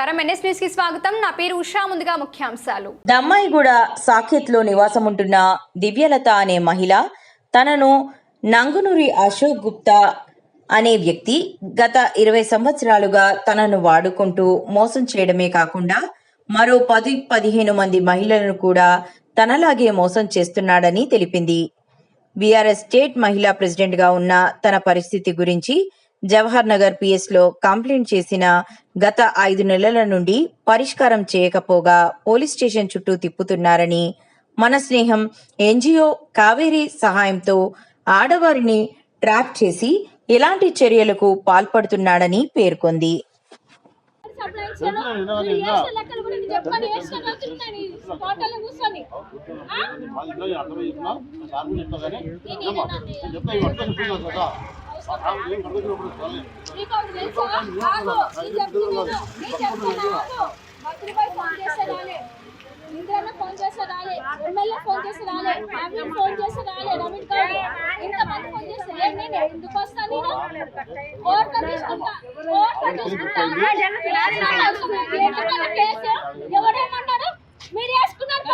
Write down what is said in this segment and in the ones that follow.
నమస్కారం NS news కి స్వాగతం. నా పేరు ఉషా. ముందుగా ముఖ్యాంశాలు. దమ్మాయిగూడ సాకేత్లో నివాసం ఉంటున్న దివ్యలత అనే మహిళ తనను నంగునూరి అశోక్ గుప్తా అనే వ్యక్తి గత 20 సంవత్సరాలుగా తనను వాడుకుంటూ మోసం చేయడమే కాకుండా మరో 10-15 మంది మహిళలను కూడా తనలాగే మోసం చేస్తున్నాడని తెలిపింది. బీఆర్ఎస్ స్టేట్ మహిళా ప్రెసిడెంట్గా ఉన్న తన పరిస్థితి గురించి జవహర్ నగర్ పిఎస్లో కంప్లైంట్ చేసిన గత 5 నెలల నుండి పరిష్కారం చేయకపోగా పోలీస్ స్టేషన్ చుట్టూ తిప్పుతున్నారని, మన స్నేహం ఎన్జిఓ కావేరీ సహాయంతో ఆడవారిని ట్రాప్ చేసి ఎలాంటి చర్యలకు పాల్పడుతున్నాడని పేర్కొంది. ఇంద్రన్న ఫోన్ చేస్తే రాలే, ఎమ్మెల్యే ఫోన్ చేస్తే రాలే, నవీన్ ఫోన్ చేస్తే రాలే, నవీన్ గౌడ్ ఇంతమంది ఫోన్ చేస్తే నేను ఎందుకు వస్తాను? ఎవరేమన్నారు? మీరు వేసుకున్నారు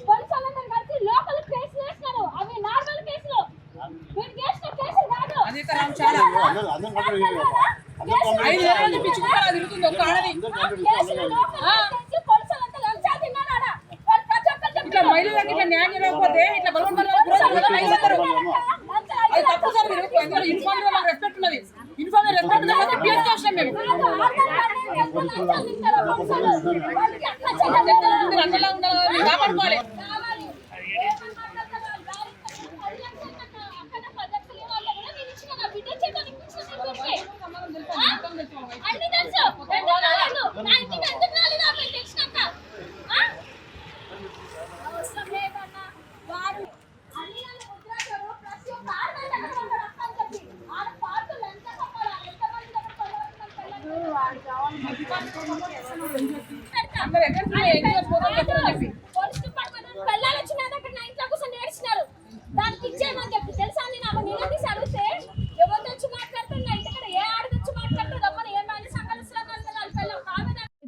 పోలీసులందరూ కలిసి లోకల్ కేసులు వేసినారు. అవి నార్మల్ కేసులు. మీరు చేసిన కేసులు కాదు. మహిళలకు ఇట్లా న్యాయం చేయకపోతే ఇట్లా తప్పు సార్. మీరు ఇన్ఫార్మ్ లో రెస్పెక్ట్ ఉన్నది. ఇన్ఫార్మ్ రెస్పెక్ట్ క్లియర్ చేసినాం మేము. అండలా ఉండాలి, కాపాడుకోవాలి.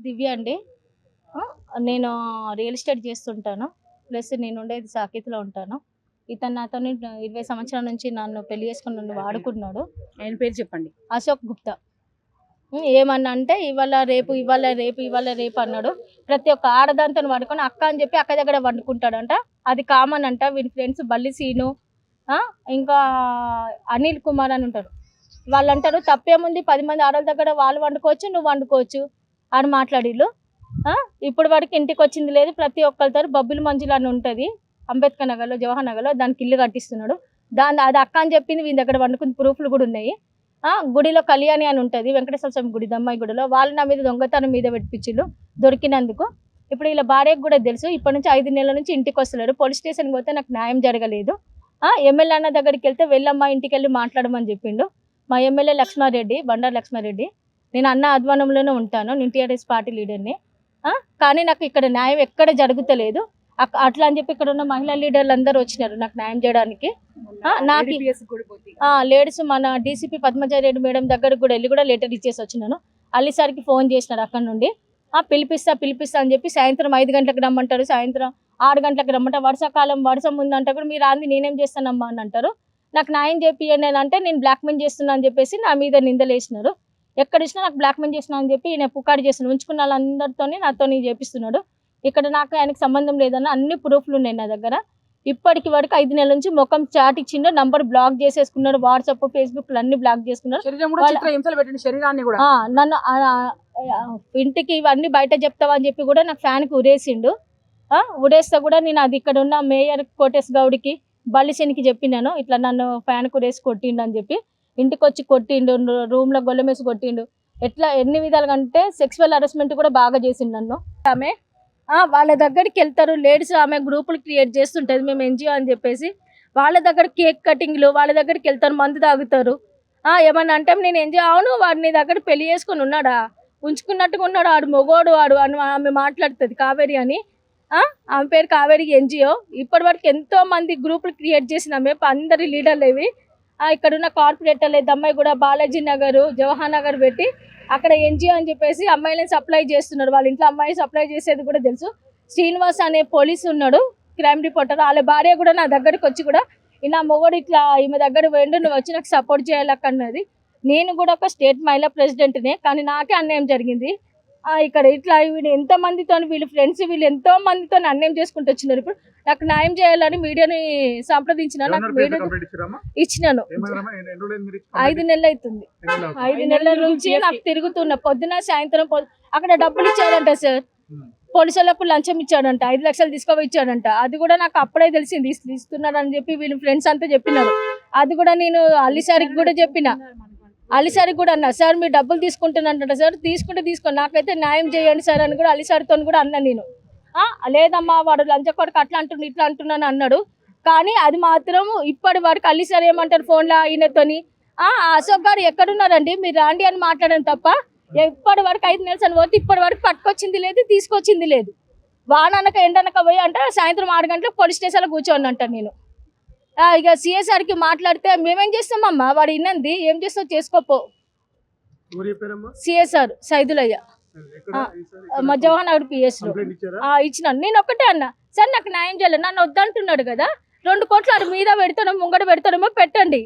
దివ్య అండి, నేను రియల్ ఎస్టేట్ చేస్తుంటాను. ప్లస్ నేను ఉండేది సాకేత్లో ఉంటాను. ఇతను నాతో 20 సంవత్సరాల నుంచి నన్ను పెళ్లి చేసుకుని నన్ను వాడుకున్నాడు. ఆయన పేరు చెప్పండి. అశోక్ గుప్తా. ఏమన్నా అంటే ఇవాళ రేపు ఇవాళ రేపు ఇవాళ రేపు అన్నాడు. ప్రతి ఒక్క ఆడదాంతో వాడుకొని అక్క అని చెప్పి అక్క దగ్గర వండుకుంటాడంట. అది కామన్ అంట. వీడి ఫ్రెండ్స్ బల్లి సీను, ఇంకా అనిల్ కుమార్ అని ఉంటారు. వాళ్ళు అంటారు తప్పేముంది, 10 మంది ఆడవాళ్ళ దగ్గర వాళ్ళు వండుకోవచ్చు, నువ్వు వండుకోవచ్చు అని మాట్లాడిళ్ళు. ఇప్పుడు వాడికి ఇంటికి వచ్చింది లేదు. ప్రతి ఒక్కరితో బబ్బులు మంజులు అని ఉంటుంది అంబేద్కర్ నగర్లో, జవహర్ నగర్లో. దానికి ఇల్లు కట్టిస్తున్నాడు. అది అక్క అని చెప్పింది. వీని దగ్గర వండుకుని ప్రూఫ్లు కూడా ఉన్నాయి. గుడిలో కళ్యాణి అని ఉంటుంది, వెంకటేశ్వర స్వామి గుడి, దమ్మాయి గుడిలో. వాళ్ళు నా మీద దొంగతనం మీద పెట్టించిళ్ళు దొరికినందుకు. ఇప్పుడు ఇలా భార్యకు కూడా తెలుసు. ఇప్పటి నుంచి 5 నెలల నుంచి ఇంటికి వస్తలేడు. పోలీస్ స్టేషన్కి పోతే నాకు న్యాయం జరగలేదు. ఎమ్మెల్యే అన్న దగ్గరికి వెళ్తే వెళ్ళమ్మా ఇంటికి వెళ్ళి మాట్లాడమని చెప్పిండు. మా ఎమ్మెల్యే లక్ష్మారెడ్డి, బండారు లక్ష్మారెడ్డి. నేను అన్న ఆధ్వర్యంలోనే ఉంటాను. నేను టీఆర్ఎస్ పార్టీ లీడర్ని. కానీ నాకు ఇక్కడ న్యాయం ఎక్కడ జరుగుతలేదు. అట్లా అని చెప్పి ఇక్కడ ఉన్న మహిళా లీడర్లు అందరూ వచ్చినారు నాకు న్యాయం చేయడానికి. నాకు లేడీస్ మన డీసీపీ పద్మజారెడ్డి మేడం దగ్గర కూడా వెళ్ళి కూడా లెటర్ ఇచ్చేసి వచ్చినాను. అల్లిసారికి ఫోన్ చేసినాడు అక్కడ నుండి. పిలిపిస్తా అని చెప్పి సాయంత్రం 5 గంటలకు రమ్మంటారు, సాయంత్రం 6 గంటలకు రమ్మంటారు. వర్షం ఉందంటే కూడా మీరు రాంది నేనేం చేస్తానమ్మా అని అంటారు. నాకు న్యాయం చేపియండి అంటే నేను బ్లాక్మెయిల్ చేస్తున్నా అని చెప్పేసి నా మీద నిందలేసినారు. ఎక్కడ ఇచ్చినా నాకు బ్లాక్మెయిల్ చేస్తున్నా అని చెప్పి నేను పుకారు చేస్తున్నాను. ఉంచుకున్న వాళ్ళందరితో నాతో చేపిస్తున్నాడు. ఇక్కడ నాకు ఆయనకు సంబంధం లేదన్న అన్ని ప్రూఫ్లు ఉన్నాయి నా దగ్గర. ఇప్పటికి వరకు 5 నెలల నుంచి ముఖం చాట్ ఇచ్చిండు, నంబర్ బ్లాక్ చేసేసుకున్నాడు. వాట్సాప్, ఫేస్బుక్ అన్ని బ్లాక్ చేసుకున్నాడు. నన్ను ఇంటికి ఇవన్నీ బయట చెప్తావా అని చెప్పి కూడా నాకు ఫ్యాన్కి ఉరేసిండు. ఉరేస్తే కూడా నేను అది ఇక్కడ ఉన్న మేయర్ కోటేశ్ గౌడ్కి బల్లిశనికి చెప్పినాను, ఇట్లా నన్ను ఫ్యాన్కి ఉరేసి కొట్టిండు అని చెప్పి. ఇంటికి వచ్చి కొట్టిండు, రూమ్లో గొల్లమేసి కొట్టిండు. ఎట్లా ఎన్ని విధాలుగా అంటే సెక్సువల్ హరాస్మెంట్ కూడా బాగా చేసిండు నన్ను. ఆమె వాళ్ళ దగ్గరికి వెళ్తారు లేడీస్, ఆమె గ్రూపులు క్రియేట్ చేస్తుంటుంది మేము ఎన్జిఓ అని చెప్పేసి. వాళ్ళ దగ్గర కేక్ కటింగ్లు, వాళ్ళ దగ్గరికి వెళ్తారు, మందు తాగుతారు. ఏమన్నా అంటే నేను ఎన్జిఓ. అవును, వాడిని దగ్గర పెళ్లి చేసుకుని ఉన్నాడా, ఉంచుకున్నట్టుగా ఉన్నాడు, ఆడు మొగోడు వాడు అని ఆమె మాట్లాడుతుంది కావేరి అని. ఆమె పేరు కావేరి ఎన్జిఓ. ఇప్పటి వరకు ఎంతో మంది గ్రూపులు క్రియేట్ చేసిన ఆమె అందరి లీడర్లు ఇవి. ఇక్కడ ఉన్న కార్పొరేటర్లు దమ్మాయి కూడా బాలాజీ నగర్, జవహర్ నగర్ పెట్టి అక్కడ ఎన్జిఓ అని చెప్పేసి అమ్మాయిలను సప్లై చేస్తున్నాడు. వాళ్ళ ఇంట్లో అమ్మాయి సప్లై చేసేది కూడా తెలుసు. శ్రీనివాస్ అనే పోలీసు ఉన్నాడు, క్రైమ్ రిపోర్టర్. వాళ్ళ భార్య కూడా నా దగ్గరికి వచ్చి కూడా నా మొగడు ఇట్లా ఈమె దగ్గర పోయిండు, నువ్వు వచ్చి నాకు సపోర్ట్ చేయాలక్క అన్నది. నేను కూడా ఒక స్టేట్ మహిళా ప్రెసిడెంట్నే, కానీ నాకే అన్యాయం జరిగింది. ఇక్కడ ఇట్లా వీళ్ళు ఎంతమందితో వీళ్ళు ఫ్రెండ్స్ వీళ్ళు ఎంతో మందితో అన్యాయం చేసుకుంటూ వచ్చినారు. ఇప్పుడు నాకు న్యాయం చేయాలని మీడియాని సంప్రదించిన, నాకు మీడియా ఇచ్చినాను. 5 నెలలు అవుతుంది. 5 నెలల నుంచి నాకు తిరుగుతున్నా. పొద్దున సాయంత్రం అక్కడ డబ్బులు ఇచ్చాడంట సార్, పోలీసులకు లంచం ఇచ్చాడంట, 5 లక్షలు తీసుకొని ఇచ్చాడంట. అది కూడా నాకు అప్పుడే తెలిసింది ఇస్తున్నాడు అని చెప్పి వీళ్ళు ఫ్రెండ్స్ అంతా చెప్పినారు. అది కూడా నేను అల్లిసారికి కూడా చెప్పిన, అల్లిసారికి కూడా అన్నా, సార్ మీరు డబ్బులు తీసుకుంటున్నారంట సార్, తీసుకోండి నాకైతే న్యాయం చేయండి సార్ అని కూడా అల్లిసారితో కూడా అన్నా నేను. లేదమ్మా వాడు లంచ కొడుకు అట్లా అంటున్నాడు ఇట్లా అంటున్నాను అన్నాడు. కానీ అది మాత్రం ఇప్పటి వరకు అల్లిసారి ఏమంటారు ఫోన్లో ఈయనతోని, అశోక్ గారు ఎక్కడున్నారండి మీరు రాండి అని మాట్లాడాను తప్ప ఇప్పటి వరకు 5 నెలలు అని పోతే ఇప్పటి వరకు పట్టుకొచ్చింది లేదు, తీసుకొచ్చింది లేదు. వాననక ఎండనక పోయి అంటే సాయంత్రం 6 గంటలకు పోలీస్ స్టేషన్లో కూర్చోండి అంటాను నేను. ఇక సిఎస్ఆర్కి మాట్లాడితే మేమేం చేస్తామమ్మా, వాడు ఇన్నంది ఏం చేస్తావు చేసుకోపో. సిఎస్ఆర్ సైదులయ్య మా జవహర్ నగర్ పిఎస్లో ఇచ్చినాను. నేను ఒక్కటే అన్నా, సార్ నాకు న్యాయం చేయాలి, నన్ను వద్దంటున్నాడు కదా, 2 కోట్లు ఆడు మీద పెడతాడో ముంగడ పెడతాడేమో పెట్టండి.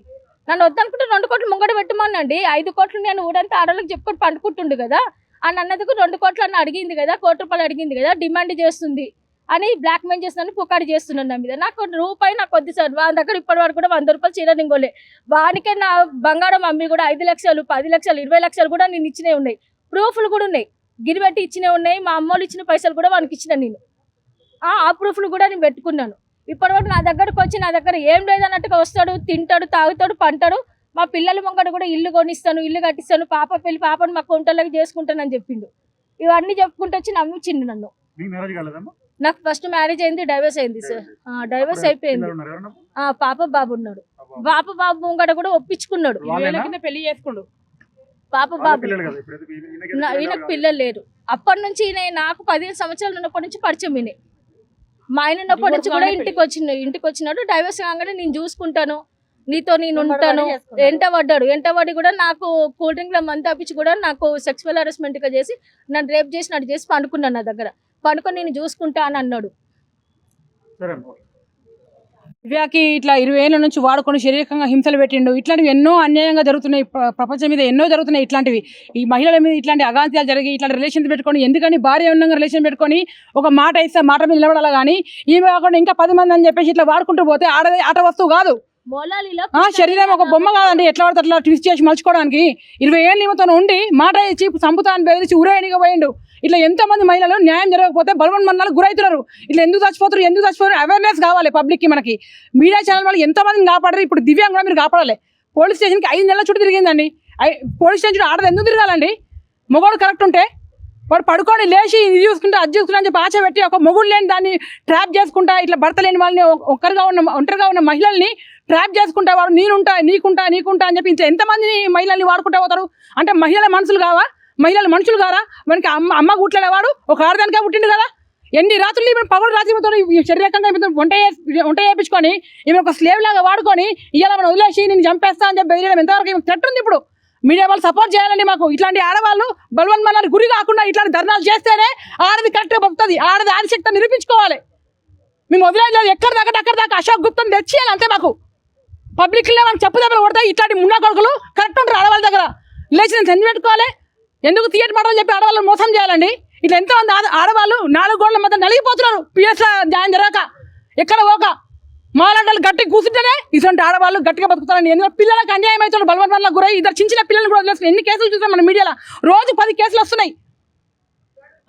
నన్ను వద్దనుకుంటే 2 కోట్లు ముంగడ పెట్టమనండి. 5 కోట్లు నేను ఊరంతా ఆడలకు చెప్పుకొని పండుకుంటుండు కదా అని అన్నందుకు 2 కోట్లు అన్న అడిగింది కదా, ₹1 కోటి అడిగింది కదా, డిమాండ్ చేస్తుంది అని బ్లాక్ మెయిల్ చేస్తున్నాను, పుకాడి చేస్తున్నాను నా మీద. నాకు రూపాయి నాకు వద్దు సార్. వాళ్ళ దగ్గర ఇప్పటి వరకు కూడా ₹100 చీర నింగోలే. వానికే నా బంగారం అమ్మి కూడా 5 లక్షలు 10 లక్షలు 20 లక్షలు కూడా నేను ఇచ్చినవి ఉన్నాయి, ప్రూఫ్లు కూడా ఉన్నాయి, గిరిబెట్టి ఇచ్చినవి ఉన్నాయి. మా అమ్మోళ్ళు ఇచ్చిన పైసలు కూడా వానికి ఇచ్చిన నేను, ఆ ప్రూఫ్లు కూడా నేను పెట్టుకున్నాను. ఇప్పటివరకు నా దగ్గరకు వచ్చి నా దగ్గర ఏం లేదన్నట్టుగా వస్తాడు, తింటాడు, తాగుతాడు, పంటాడు. మా పిల్లల ముంగడు కూడా ఇల్లు కొనిస్తాను, ఇల్లు కట్టిస్తాను, పాపను మా కొంటలకి చేసుకుంటానని చెప్పిండు. ఇవన్నీ చెప్పుకుంటూ వచ్చి నమ్మించిండు నన్ను. నాకు ఫస్ట్ మ్యారేజ్ అయింది, డైవర్స్ అయింది సార్. డైవర్స్ అయిపోయింది. పాప బాబు ఉన్నాడు. పాప బాబు ముంగడ కూడా ఒప్పించుకున్నాడు, పెళ్లి చేసుకుండు. పాప బాబు ఈయనకు పిల్లలు లేరు. అప్పటి నుంచి నాకు 15 సంవత్సరాలు ఉన్నప్పటి నుంచి పరిచయం ఈయన. మా ఆయన ఉన్నప్పటి నుంచి కూడా ఇంటికి వచ్చినాడు. డైవర్స్ కాగానే నేను చూసుకుంటాను, నీతో నేను ఉంటాను ఎంట పడి కూడా నాకు కూల్ డ్రింక్లో మందు తప్పించి కూడా నాకు సెక్సువల్ హరాస్మెంట్గా చేసి నన్ను రేప్ చేసినట్టు చేసి పండుకున్నాను. నా దగ్గర పండుకొని నేను చూసుకుంటా అని అన్నాడు. దివ్యాకి ఇట్లా 20 ఏళ్ళ నుంచి వాడుకొని శారీరకంగా హింసలు పెట్టిండు. ఇట్లాంటివి ఎన్నో అన్యాయంగా జరుగుతున్నాయి, ప్రపంచం మీద ఎన్నో జరుగుతున్నాయి. ఇట్లాంటివి ఈ మహిళల మీద ఇట్లాంటి అగాంత్యాలు జరిగి ఇట్లాంటి రిలేషన్ పెట్టుకొని, ఎందుకని భార్య ఉన్నంగా రిలేషన్ పెట్టుకొని ఒక మాట ఇస్తే మాట మీద నిలబడాలి. కానీ ఈమె కాకుండా ఇంకా 10 మంది అని చెప్పేసి ఇట్లా వాడుకుంటూ పోతే ఆట వస్తువు కాదు. శరీరం ఒక బొమ్మ కాదండి, ఎట్లా పడితే అట్లా ట్విస్ట్ చేసి మలుచుకోవడానికి. 20 ఏళ్ళు ఈమెతో ఉండి మాట ఇచ్చి సంపుతాన్ని బెదిరించి ఊరేనిగా పోయిండు. ఇట్లా ఎంతో మంది మహిళలు న్యాయం జరగకపోతే బలవన్మరణాలు గురవుతున్నారు. ఇట్లా ఎందుకు చచ్చిపోతారు అవేర్నెస్ కావాలి పబ్లిక్కి. మనకి మీడియా ఛానల్ వాళ్ళు ఎంతమందిని కాపాడరు. ఇప్పుడు దివ్యాంగ కూడా మీరు కాపాడాలి. పోలీస్ స్టేషన్కి 5 నెలల చుట్టూ తిరిగిందండి. పోలీస్ స్టేషన్ చుట్టూ ఆడది ఎందుకు తిరగాలండి? మొగోడు కరెక్ట్ ఉంటే వాడు పడుకొని లేచి ఇది చూసుకుంటా అది చూసుకుంటా అని చెప్పి ఆశ పెట్టి ఒక మొగుడు లేని దాన్ని ట్రాప్ చేసుకుంటా, ఇట్లా భర్త లేని వాళ్ళని ఒంటరిగా ఉన్న మహిళల్ని ట్రాప్ చేసుకుంటా, వాడు నీకుంటా అని చెప్పి ఇంత ఎంతమందిని మహిళల్ని వాడుకుంటా పోతారు. అంటే మహిళల మనుషులు కావా? మహిళలు మనుషులు కారా? మనకి అమ్మ గుట్లాడేవాడు ఒక ఆడదానికే పుట్టిండు కదా. ఎన్ని రాత్రులు ఈమె పగలు రాత్రితో శారీరకంగా వంట చేయించుకొని ఈమె ఒక స్లేవ్ లాగా వాడుకొని ఇవాళ మనం వదిలేసి నేను చంపేస్తా అని చెప్పి బెదిరియడం ఎంతవరకు ఈమె థ్రెట్ ఉంది. ఇప్పుడు మీడియా వాళ్ళు సపోర్ట్ చేయాలండి మాకు. ఇట్లాంటి ఆడవాళ్ళు బలవన్మరణాలకు గురి కాకుండా ఇట్లాంటి ధర్నాలు చేస్తేనే ఆడది కరెక్ట్గా బతుకుతుంది. ఆడది ఆదిశక్తి నిరూపించుకోవాలి. మేము వదిలేదు ఎక్కడ దాకా అశోక్ గుప్తాని తెచ్చేయాలి అంతే. మాకు పబ్లిక్లో మనకు చెప్పు దెబ్బలు కొడతాయి. ఇట్లాంటి మున్నా కొడుకులు కరెక్ట్ ఉంటారు ఆడవాళ్ళ దగ్గర. లేచి నేను సెంది పెట్టుకోవాలి, ఎందుకు థియేటర్ మాటలు చెప్పి ఆడవాళ్ళని మోసం చేయాలండి? ఇట్లా ఎంతోమంది ఆడవాళ్ళు 4 గోడల మధ్య నలిగిపోతున్నారు. పిఎస్లో న్యాయం జరగక ఎక్కడ పోక మాలాంటి గట్టిగా కూర్చుంటేనే ఇటువంటి ఆడవాళ్ళు గట్టిగా బతుకుతారండి. ఎందుకంటే పిల్లలకు అన్యాయం అవుతున్నారు, బలవన్మరణాలకు గురై 2 చిన్న పిల్లలు కూడా వదిలేసుకుని ఎన్ని కేసులు చూసాం మన మీడియాలో. రోజు 10 కేసులు వస్తున్నాయి.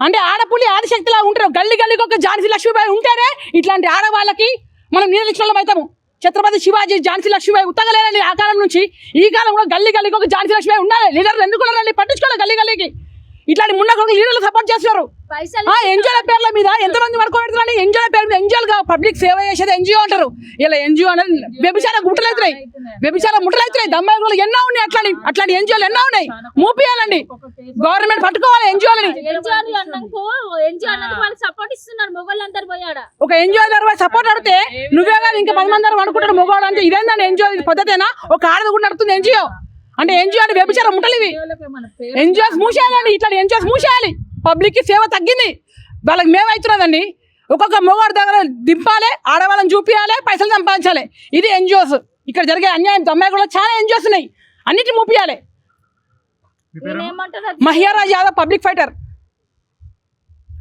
అంటే ఆడపుల్లి ఆదిశక్తిలా ఉంటారు. గల్లీకి ఒక ఝాన్సీ లక్ష్మీబాయి ఉంటేనే ఇట్లాంటి ఆడవాళ్ళకి మనం నియమించడం అవుతాము. ఛత్రపతి శివాజీ ఝాన్సీ లక్ష్మీబాయి ఉత్తగలేరండి ఆ కాలం నుంచి. ఈ కాలం కూడా గల్లీకి ఒక ఝాన్సీ లక్ష్మీబాయి ఉండాలి. లీడర్లు ఎందుకు ఉన్నారండి? పట్టించుకోవాలి గల్లీకి. ఇట్లాంటి మున్న కొడుకు లీడర్లు సపోర్ట్ చేస్తున్నారు. ఎన్జిఓల పేర్ల మీద ఎంతమంది పడుకోబెడుతున్నారండి? ఎన్జిఓల పేరు మీద ఎన్జిఓలుగా పబ్లిక్ సేవ చేసేది ఎన్జిఓ అంటారు. ఇలా ఎన్జిఓ అనేది వ్యభిచార ముట్టలవుతున్నాయి. దమ్మాయిలు ఎన్నో ఉన్నాయి. అట్లాంటి ఎన్జిఓలు ఎన్నో ఉన్నాయి. మూపియాలండి, గవర్నమెంట్ పట్టుకోవాలి ఎన్జిఓలని. ఒక ఎన్జిఓ దగ్గర సపోర్ట్ అడిగితే నువ్వే కాదు ఇంకా 10 మంది అనుకుంటారు మొగోడు అంటే. ఇదేందండి ఎన్జిఓ పద్ధతేనా? ఒక ఆడది కూడా నడుతుంది ఎన్జిఓ. అంటే ఎన్జిఓ అంటే వ్యభిచారం ముట్టలు ఇవి. ఎన్జిఓస్ మూసేయాలండి, ఇట్లాంటి ఎన్జిఓస్ మూసేయాలి. పబ్లిక్కి సేవ తగ్గింది, వాళ్ళకి మేమవుతున్నదండి. ఒక్కొక్క మొగాడు దగ్గర దింపాలి, ఆడవాళ్ళని చూపించాలి, పైసలు సంపాదించాలి. ఇది ఎన్జిఓస్. ఇక్కడ జరిగే అన్యాయం అమ్మాయి కూడా చాలా ఎన్జిఓస్ ఉన్నాయి, అన్నిటిని మూపియాలి. మహియారాజ్ యాదవ్ పబ్లిక్ ఫైటర్.